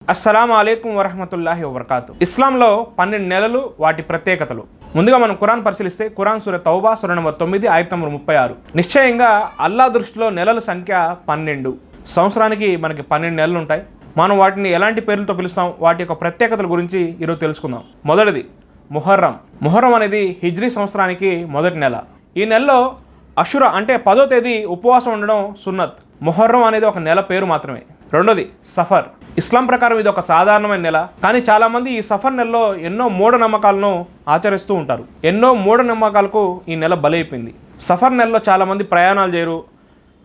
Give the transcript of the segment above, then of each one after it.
అస్సలాము అలైకుం వరహమతుల్లాహి వబర్కాతు. ఇస్లాంలో 12 నెలలు, వాటి ప్రత్యేకతలు. ముందుగా మనం ఖురాన్ పరిశీలిస్తే ఖురాన్ సూర తౌబా సూర నంబర్ 9 ఆయత్ నంబర్ 36. నిశ్చయంగా అల్లా దృష్టిలో నెలల సంఖ్య 12. సంవత్సరానికి మనకి 12 నెలలు ఉంటాయి. మనం వాటిని ఎలాంటి పేర్లతో పిలుస్తాం, వాటి యొక్క ప్రత్యేకతల గురించి ఈరోజు తెలుసుకుందాం. మొదటిది ముహర్రం. ముహర్రం అనేది హిజ్రీ సంవత్సరానికి మొదటి నెల. ఈ నెలలో అషుర అంటే 10వ తేదీ ఉపవాసం ఉండడం సున్నత్. ముహర్రం అనేది ఒక నెల పేరు మాత్రమే. రెండోది సఫర్. ఇస్లాం ప్రకారం ఇది ఒక సాధారణమైన నెల, కానీ చాలామంది ఈ సఫర్ నెలలో ఎన్నో మూఢనమ్మకాలను ఆచరిస్తూ ఉంటారు. ఎన్నో మూఢనమ్మకాలకు ఈ నెల బలైపోయింది. సఫర్ నెలలో చాలామంది ప్రయాణాలు చేయరు,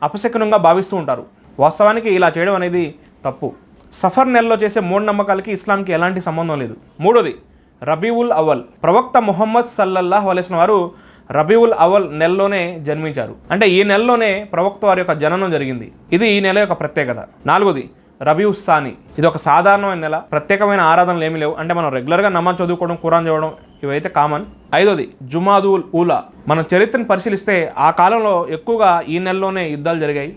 అపశకునంగా భావిస్తూ ఉంటారు. వాస్తవానికి ఇలా చేయడం అనేది తప్పు. సఫర్ నెలలో చేసే మూఢనమ్మకాలకి ఇస్లాంకి ఎలాంటి సంబంధం లేదు. మూడోది రబీవుల్ అవల్. ప్రవక్త ముహమ్మద్ సల్లల్లాహు అలైహి వసల్లం వారు రబీవుల్ అవల్ నెలలోనే జన్మించారు. అంటే ఈ నెలలోనే ప్రవక్త వారి యొక్క జననం జరిగింది. ఇది ఈ నెల యొక్క ప్రత్యేకత. నాలుగోది రబీఉస్ సాని. ఇది ఒక సాధారణమైన నెల, ప్రత్యేకమైన ఆరాధనలు ఏమీ లేవు. అంటే మనం రెగ్యులర్గా నమాజ్ చదువుకోవడం, ఖురాన్ చదవడం ఇవైతే కామన్. ఐదోది జుమాదుల్ ఊలా. మనం చరిత్రను పరిశీలిస్తే ఆ కాలంలో ఎక్కువగా ఈ నెలలోనే యుద్ధాలు జరిగాయి.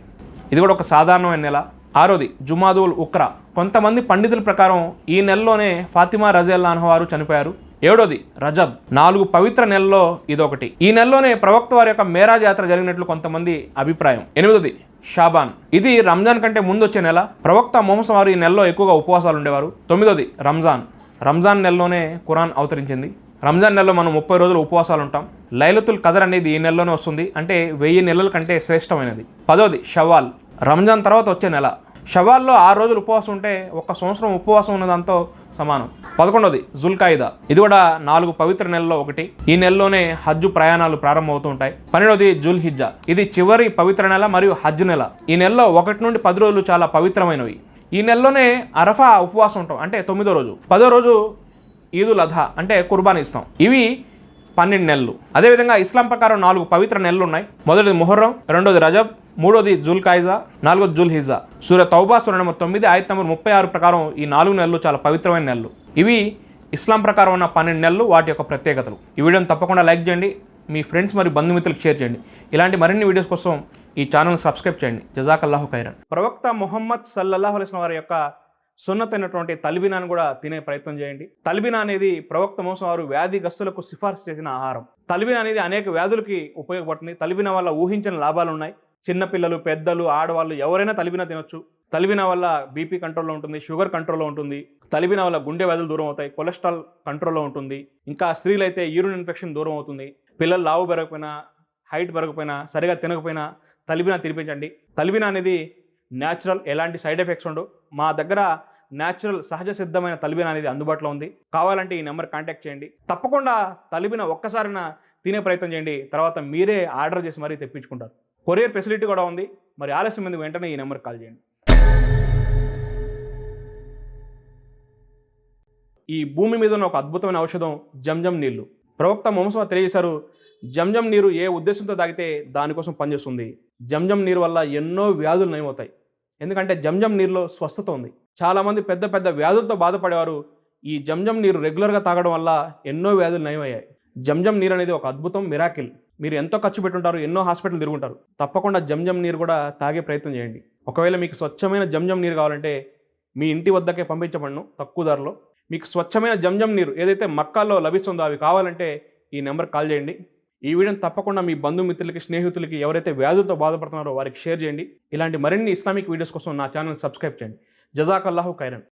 ఇది కూడా ఒక సాధారణమైన నెల. ఆరోది జుమాదుల్ ఉక్రా. కొంతమంది పండితుల ప్రకారం ఈ నెలలోనే ఫాతిమా రజియల్లాహు అన్హా వారు చనిపోయారు. ఏడోది రజబ్. 4 పవిత్ర నెలల్లో ఇదొకటి. ఈ నెలలోనే ప్రవక్త వారి యొక్క మేరాజ్ యాత్ర జరిగినట్లు కొంతమంది అభిప్రాయం. ఎనిమిదోది షాబాన్. ఇది రంజాన్ కంటే ముందు వచ్చే నెల. ప్రవక్త ముహమ్మద్ వారు ఈ నెలలో ఎక్కువగా ఉపవాసాలు ఉండేవారు. తొమ్మిదోది రంజాన్. రంజాన్ నెలలోనే ఖురాన్ అవతరించింది. రంజాన్ నెలలో మనం 30 రోజులు ఉపవాసాలు ఉంటాం. లైలతుల్ కదర్ అనేది ఈ నెలలోనే వస్తుంది, అంటే 1000 నెలల కంటే శ్రేష్టమైనది. 10ఓది షవ్వాల్. రంజాన్ తర్వాత వచ్చే నెల. షవ్వాల్లో 6 రోజులు ఉపవాసం ఉంటే 1 సంవత్సరం ఉపవాసం ఉన్నదాంతో సమానం. 11ఓది జుల్కాయిదా. ఇది కూడా 4 పవిత్ర నెలల్లో ఒకటి. ఈ నెలలోనే హజ్జు ప్రయాణాలు ప్రారంభమవుతూ ఉంటాయి. 12ఓది జుల్ హిజ్జా. ఇది చివరి పవిత్ర నెల మరియు హజ్ నెల. ఈ నెలలో 1 నుండి 10 రోజులు చాలా పవిత్రమైనవి. ఈ నెలలోనే అరఫా ఉపవాసం ఉంటాం, అంటే 9వ రోజు. 10వ రోజు ఈదుల్ అధా అంటే కుర్బానీ ఇస్తాం. ఇవి 12 నెలలు. అదేవిధంగా ఇస్లాం ప్రకారం 4 పవిత్ర నెలలు ఉన్నాయి. మొదటిది ముహర్రం, రెండోది రజబ్, మూడోది జుల్ కాయిజా, నాలుగోది జుల్ హిజ్జా. సూర తౌబా సూర నంబర్ 9 ఆయత్ నంబర్ 36 ప్రకారం ఈ 4 నెలలు చాలా పవిత్రమైన నెలలు. ఇవి ఇస్లాం ప్రకారం ఉన్న 12 నెలలు, వాటి యొక్క ప్రత్యేకతలు. ఈ వీడియోని తప్పకుండా లైక్ చేయండి, మీ ఫ్రెండ్స్ మరియు బంధుమిత్రులకు షేర్ చేయండి. ఇలాంటి మరిన్ని వీడియోస్ కోసం ఈ ఛానల్ని సబ్స్క్రైబ్ చేయండి. జజాకల్లాహు ఖైరన్. ప్రవక్త ముహమ్మద్ సల్లల్లాహు అలైహి వసల్లం వారి యొక్క సున్నత్ అయినటువంటి తల్బినాను కూడా తినే ప్రయత్నం చేయండి. తల్బినా అనేది ప్రవక్త ముహమ్మద్ వారు వ్యాధిగ్రస్తులకు సిఫార్సు చేసిన ఆహారం. తల్బినా అనేది అనేక వ్యాధులకి ఉపయోగపడుతుంది. తల్బినా వల్ల ఊహించని లాభాలు ఉన్నాయి. చిన్నపిల్లలు, పెద్దలు, ఆడవాళ్ళు ఎవరైనా తల్బినా తినొచ్చు. తల్బినా వల్ల బీపీ కంట్రోల్లో ఉంటుంది, షుగర్ కంట్రోల్లో ఉంటుంది. తల్బినా వల్ల గుండె వ్యాధులు దూరం అవుతాయి, కొలెస్ట్రాల్ కంట్రోల్లో ఉంటుంది. ఇంకా స్త్రీలైతే యూరిన్ ఇన్ఫెక్షన్ దూరం అవుతుంది. పిల్లలు లావు పెరగకపోయినా, హైట్ పెరగకపోయినా, సరిగా తినకపోయినా తల్బినా తినిపించండి. తల్బినా అనేది న్యాచురల్, ఎలాంటి సైడ్ ఎఫెక్ట్స్ ఉండవు. మా దగ్గర న్యాచురల్ సహజ సిద్ధమైన తల్బినా అనేది అందుబాటులో ఉంది. కావాలంటే ఈ నెంబర్ కాంటాక్ట్ చేయండి. తప్పకుండా తల్బినా ఒక్కసారైనా తినే ప్రయత్నం చేయండి. తర్వాత మీరే ఆర్డర్ చేసి మరీ తెప్పించుకుంటారు. కొరియర్ ఫెసిలిటీ కూడా ఉంది. మరి ఆలస్యం ఎందుకు, వెంటనే ఈ నెంబర్కి కాల్ చేయండి. ఈ భూమి మీద ఉన్న ఒక అద్భుతమైన ఔషధం జంజం నీళ్లు. ప్రవక్త ముహమ్మద్ తెలియజేశారు, జంజం నీరు ఏ ఉద్దేశంతో తాగితే దానికోసం పనిచేస్తుంది. జంజం నీరు వల్ల ఎన్నో వ్యాధులు నయమవుతాయి. ఎందుకంటే జంజం నీరులో స్వస్థత ఉంది. చాలామంది పెద్ద పెద్ద వ్యాధులతో బాధపడేవారు ఈ జంజం నీరు రెగ్యులర్గా తాగడం వల్ల ఎన్నో వ్యాధులు నయమయ్యాయి. జంజం నీరు అనేది ఒక అద్భుతం, మిరాకిల్. మీరు ఎంతో ఖర్చు పెట్టుంటారు, ఎన్నో హాస్పిటల్ తిరుగుంటారు. తప్పకుండా జంజం నీరు కూడా తాగే ప్రయత్నం చేయండి. ఒకవేళ మీకు స్వచ్ఛమైన జంజం నీరు కావాలంటే మీ ఇంటి వద్దకే పంపించబడను తక్కువ ధరలో. మీకు స్వచ్ఛమైన జంజం నీరు ఏదైతే మక్కాల్లో లభిస్తుందో అవి కావాలంటే ఈ నెంబర్కి కాల్ చేయండి. ఈ వీడియోని తప్పకుండా మీ బంధుమిత్రులకి, స్నేహితులకి, ఎవరైతే వ్యాధులతో బాధపడుతున్నారో వారికి షేర్ చేయండి. ఇలాంటి మరిన్ని ఇస్లామిక్ వీడియోస్ కోసం నా ఛానల్ సబ్స్క్రైబ్ చేయండి. జజాకల్లాహు ఖైరన్.